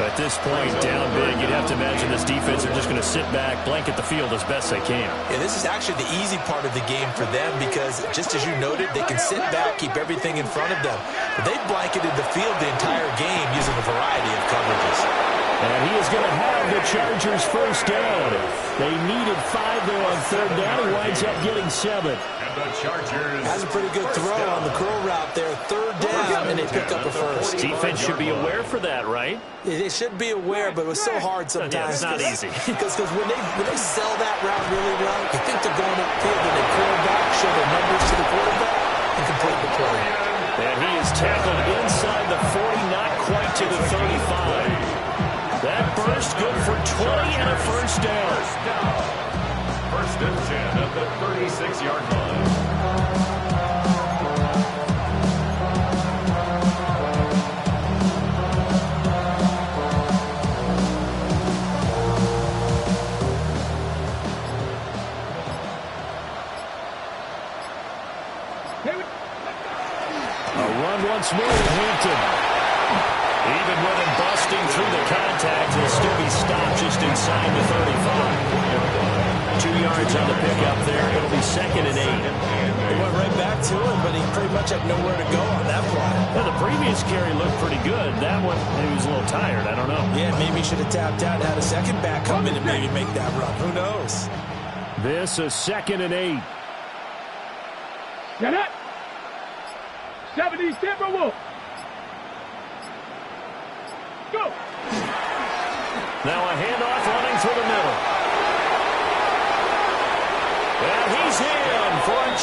B: At this point, down big, you'd have to imagine this defense are just going to sit back, blanket the field as best they can.
D: Yeah, this is actually the easy part of the game for them because, just as you noted, they can sit back, keep everything in front of them. But they blanketed the field the entire game using a variety of coverages.
A: And he is going to have the Chargers first down. They needed 5 there on third down. He winds up getting 7.
E: And the Chargers.
D: Has a pretty good throw on the curl route there. Third down, and they pick up a first.
B: Defense should be aware for that, right?
D: They should be aware, but it was so hard sometimes.
B: Yeah, it's not easy.
D: Because when they sell that route really well, you think they're going upfield and they curl back, show their numbers to the quarterback, and complete the play.
B: And he is tackled inside the 40, not quite to the 35. That burst good for 20 and a first down.
E: First and 10 at the 36-yard line.
A: A run once more to Hampton.
B: Even with him busting through the contact, he'll still be stopped just inside the 35. 2 yards on the pickup there. It'll be 2nd and 8.
D: They went right back to him, but he pretty much had nowhere to go on that play.
B: Well, the previous carry looked pretty good. That one, he was a little tired. I don't know.
D: Yeah, maybe he should have tapped out and had a second back come in and maybe make that run. Who knows?
A: This is 2nd and 8.
G: Get it. 70 Timberwolves. Go.
B: Now a handoff running through the middle.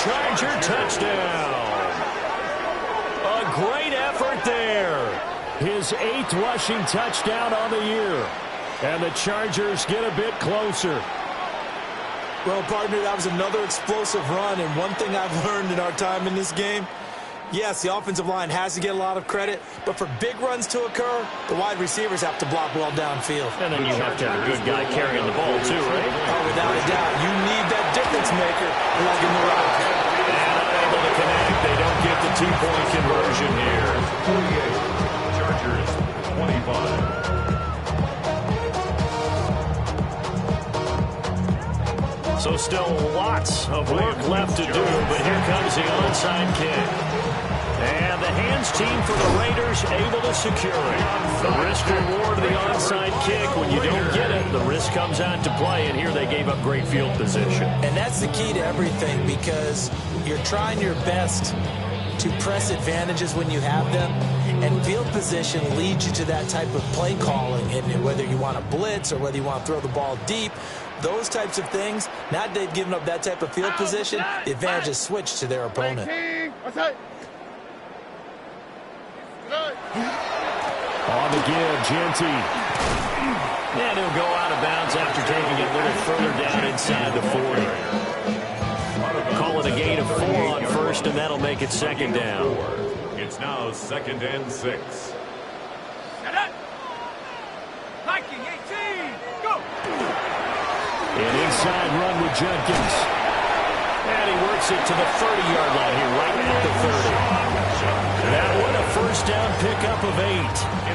B: Charger touchdown. A great effort there.
A: His 8th rushing touchdown on the year. And the Chargers get a bit closer.
D: Well, partner, that was another explosive run, and one thing I've learned in our time in this game, yes, the offensive line has to get a lot of credit, but for big runs to occur, the wide receivers have to block well downfield.
B: And then you have to have a good guy carrying the ball, too, right?
D: Oh, without a doubt. You need that difference maker lugging the rock.
B: And unable to connect. They don't get the 2-point conversion here.
E: 48. Chargers, 25.
B: So still lots of work left to do, but here comes the onside kick. And the hands team for the Raiders able to secure it. The risk reward of the onside kick. When you don't get it, the risk comes out to play, and here they gave up great field position.
D: And that's the key to everything, because you're trying your best to press advantages when you have them, and field position leads you to that type of play calling. And whether you want to blitz or whether you want to throw the ball deep, those types of things, now that they've given up that type of field position, the advantage is switched to their opponent.
A: On the give, Genty.
B: And he'll go out of bounds after taking it a little further down inside the 40. Call it a gain of 4 on first, and that'll make it second down.
E: It's now 2nd and 6.
G: Viking 18, go!
A: An inside run with Jenkins.
B: And he works it to the 30-yard line here, right at the 30. That one a first down pickup of 8.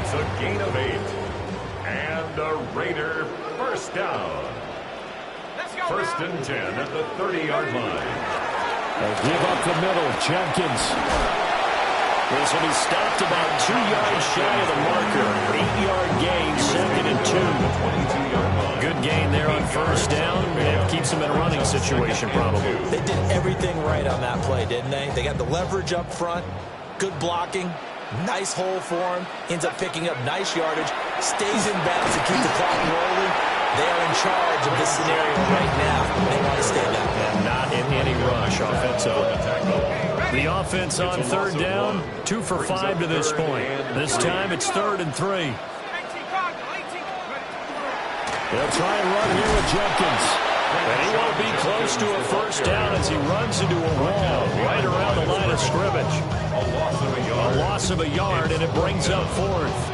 E: It's a gain of 8. And a Raider first down.
G: Let's go,
E: 1st and 10 at the 30-yard line.
A: They give up the middle, Jenkins.
B: This will be stopped about 2 yards shy of the marker. 8-yard gain, 2nd and 2.
E: 22-yard line.
B: Good gain there on first down. It keeps them in a running situation, probably.
D: They did everything right on that play, didn't they? They got the leverage up front, good blocking, nice hole for him, ends up picking up nice yardage, stays in bounds to keep the clock rolling. They are in charge of this scenario right now. They want to stay that way.
B: And not in any rush offensively. The offense on third down, 2 for 5 to this point. This time it's 3rd and 3.
A: They'll try and run here with Jenkins.
B: And he won't be close to a first down as he runs into a wall right around the line of scrimmage. A loss of a yard, and it brings up 4th.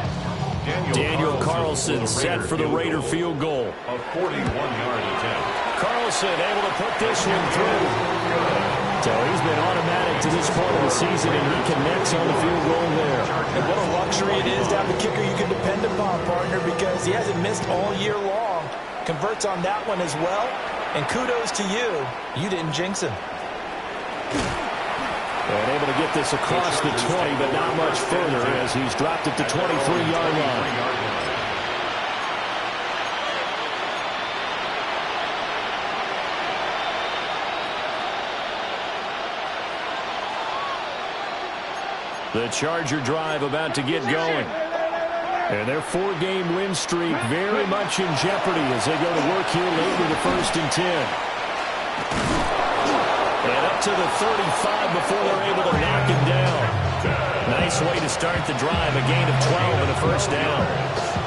B: Daniel Carlson set for the Raider field goal.
E: A 41-yard attempt.
B: Carlson able to put this one through.
A: So he's been automatic to this point of the season, and he connects on the field goal there.
D: And what a luxury it is to have a kicker you can depend upon, partner, because he hasn't missed all year long. Converts on that one as well. And kudos to you. You didn't jinx him.
A: And able to get this across the 20, but not much further as he's dropped it to 23-yard line.
B: The Charger drive about to get going.
A: And their 4-game win streak very much in jeopardy as they go to work here late with the 1st and 10.
B: And up to the 35 before they're able to knock him down. Nice way to start the drive. A gain of 12 and a first down.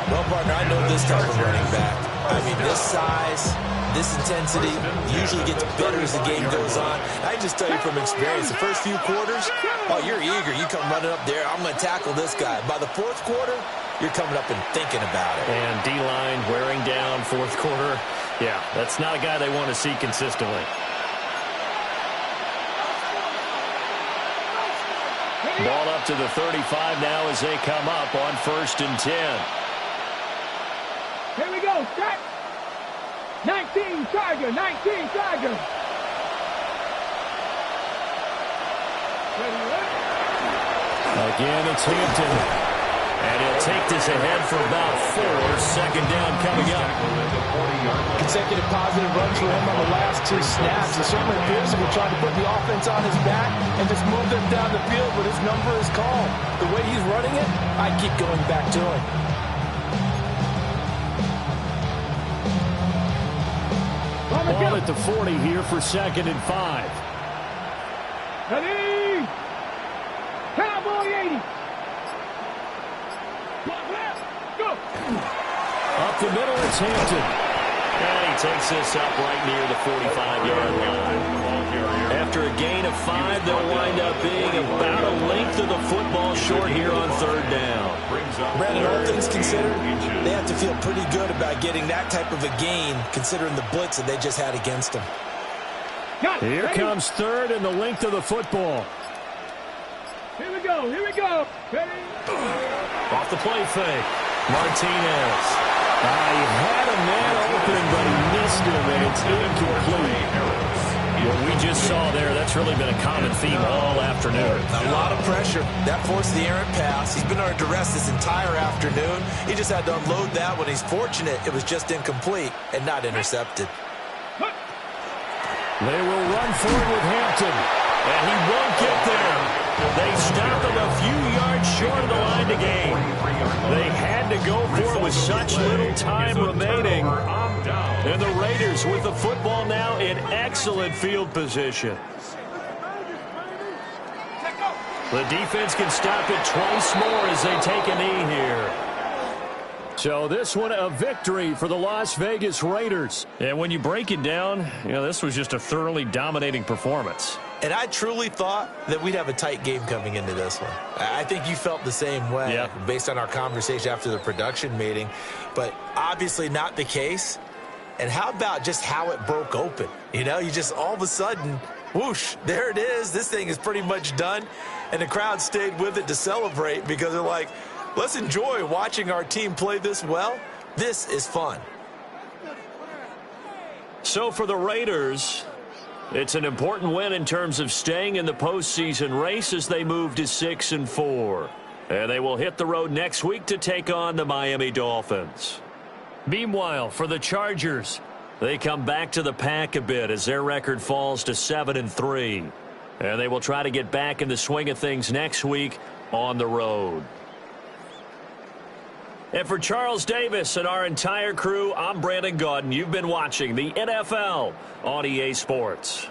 D: Well, partner, I know this type of running back. I mean, this size, this intensity usually gets better as the game goes on. I just tell you from experience, the first few quarters, oh, you're eager. You come running up there. I'm going to tackle this guy. By the 4th quarter, you're coming up and thinking about it.
B: And D-line wearing down 4th quarter. Yeah, that's not a guy they want to see consistently. Ball up to the 35 now as they come up on 1st and 10.
G: Here we go, start. 19 Charger, 19 Charger.
A: Again, it's Hampton.
B: And he'll take this ahead for about 4. 2nd down coming up.
F: Consecutive positive runs for him on the last 2 snaps. It certainly appears to be trying to put the offense on his back and just move them down the field, but his number is called. The way he's running it, I keep going back to him.
A: Ball at the 40 here for 2nd and 5.
G: Ready? Cowboy 80. Block left. Go.
B: Up the middle, it's Hampton. And he takes this up right near the 45-yard line. After a gain of 5, they'll wind up being about a length of the football short here on third down.
D: Brandon, all things considered, they have to feel pretty good about getting that type of a gain, considering the blitz that they just had against them.
B: Here comes third and the length of the football.
G: Here we go. Here we go. Ready?
B: Off the play fake. Martinez. He had a man open, but he missed him, and it's incomplete. What we just saw there, that's really been a common theme all afternoon.
D: A lot of pressure. That forced the errant pass. He's been under duress this entire afternoon. He just had to unload that one. He's fortunate it was just incomplete and not intercepted.
B: They will run forward with Hampton, and he won't get there. They stop him a few yards short of the line to gain. They had to go for it with such little time remaining. And the Raiders with the football now in excellent field position. The defense can stop it twice more as they take a knee here. So this one a victory for the Las Vegas Raiders. And when you break it down, this was just a thoroughly dominating performance.
D: And I truly thought that we'd have a tight game coming into this one. I think you felt the same way based on our conversation after the production meeting. But obviously not the case. And how about just how it broke open? You just all of a sudden, whoosh, there it is. This thing is pretty much done. And the crowd stayed with it to celebrate because they're like, let's enjoy watching our team play this well. This is fun.
B: So for the Raiders, it's an important win in terms of staying in the postseason race as they move to 6-4. And they will hit the road next week to take on the Miami Dolphins. Meanwhile, for the Chargers, they come back to the pack a bit as their record falls to 7-3. And they will try to get back in the swing of things next week on the road. And for Charles Davis and our entire crew, I'm Brandon Gaudin. You've been watching the NFL on EA Sports.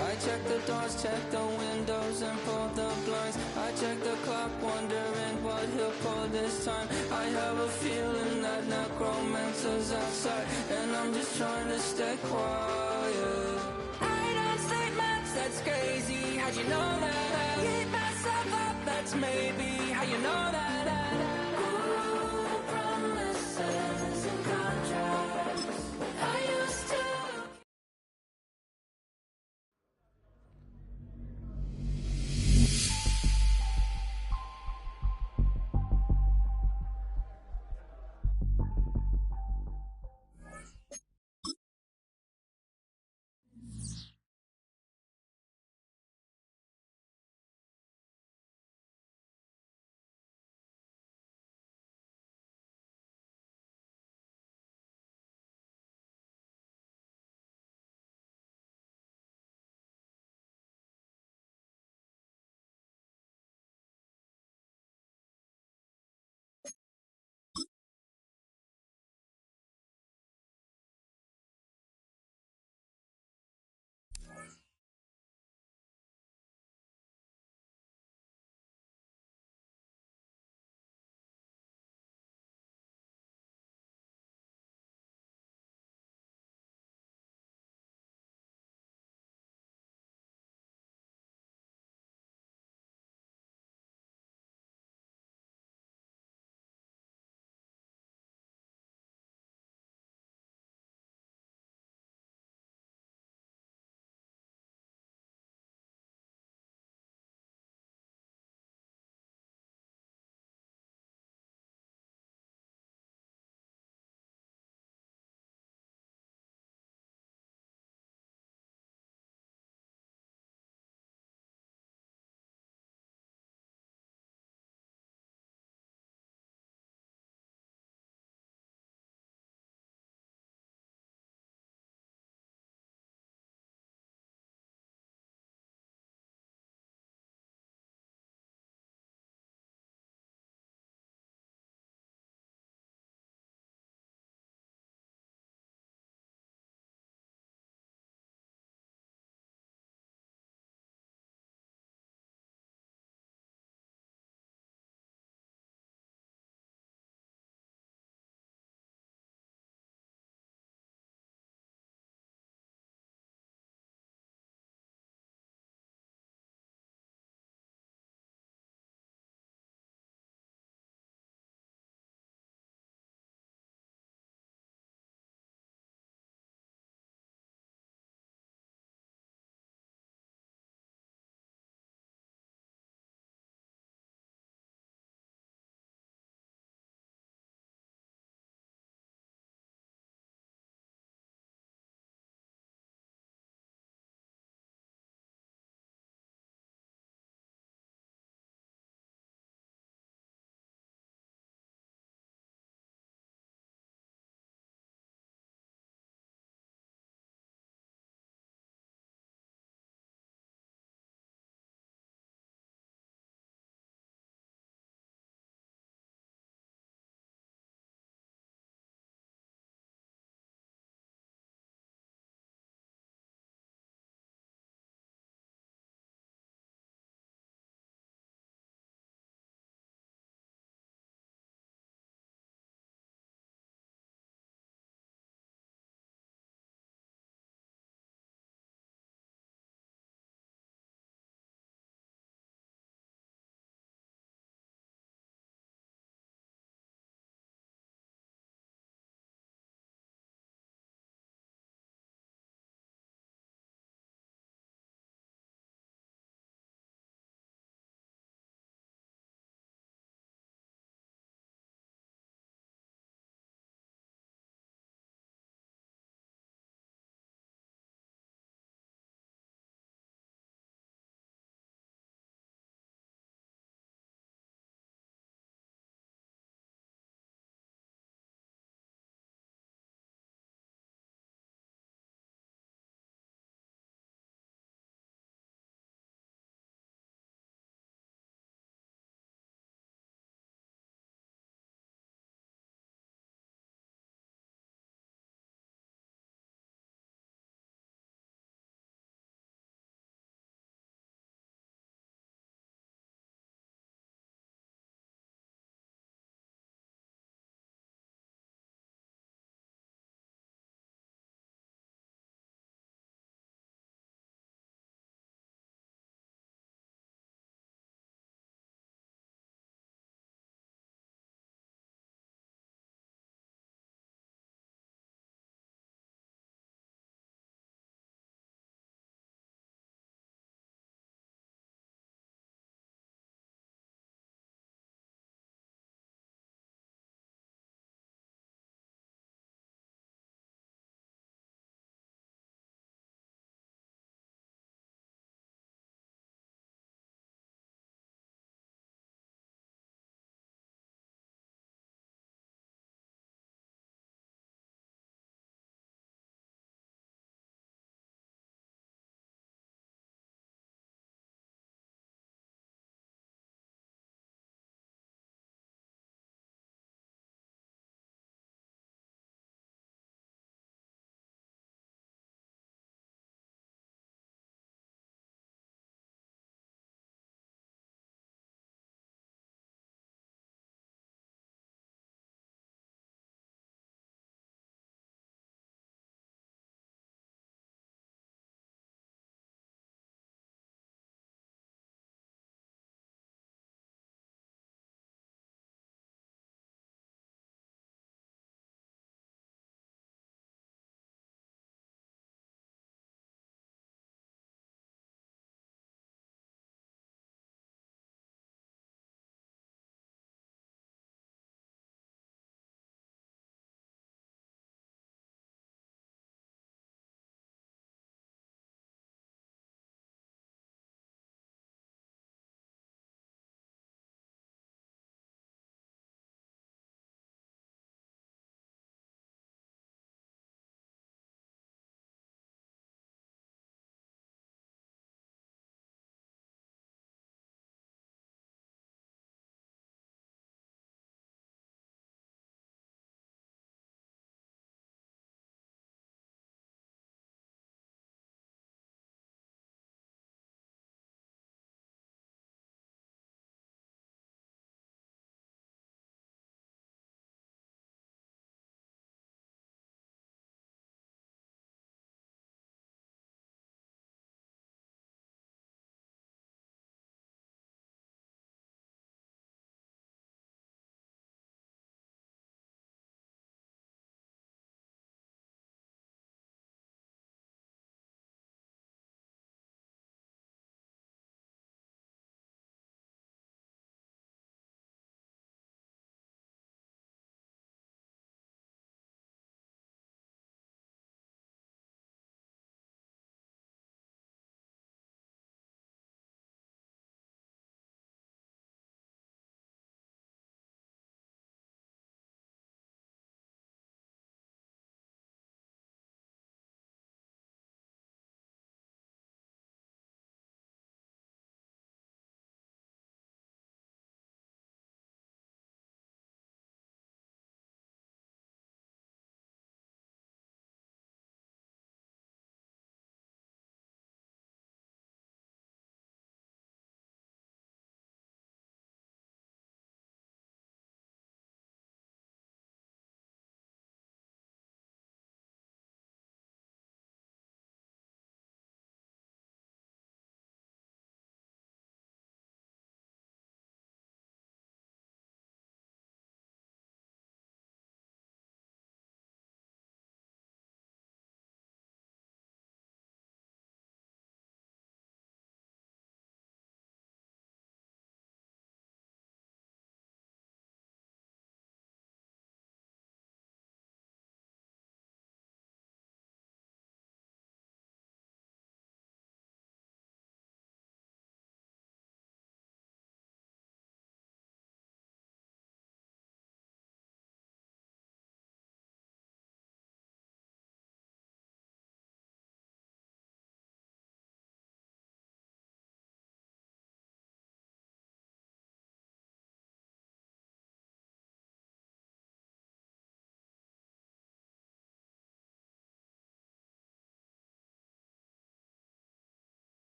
H: I check the doors, check the windows, and pull the blinds. I check the clock, wondering what he'll pull this time. I have a feeling that necromancer's outside, and I'm just trying to stay quiet. I don't statements, that's crazy. How'd you know that? Keep myself up, that's maybe how you know that.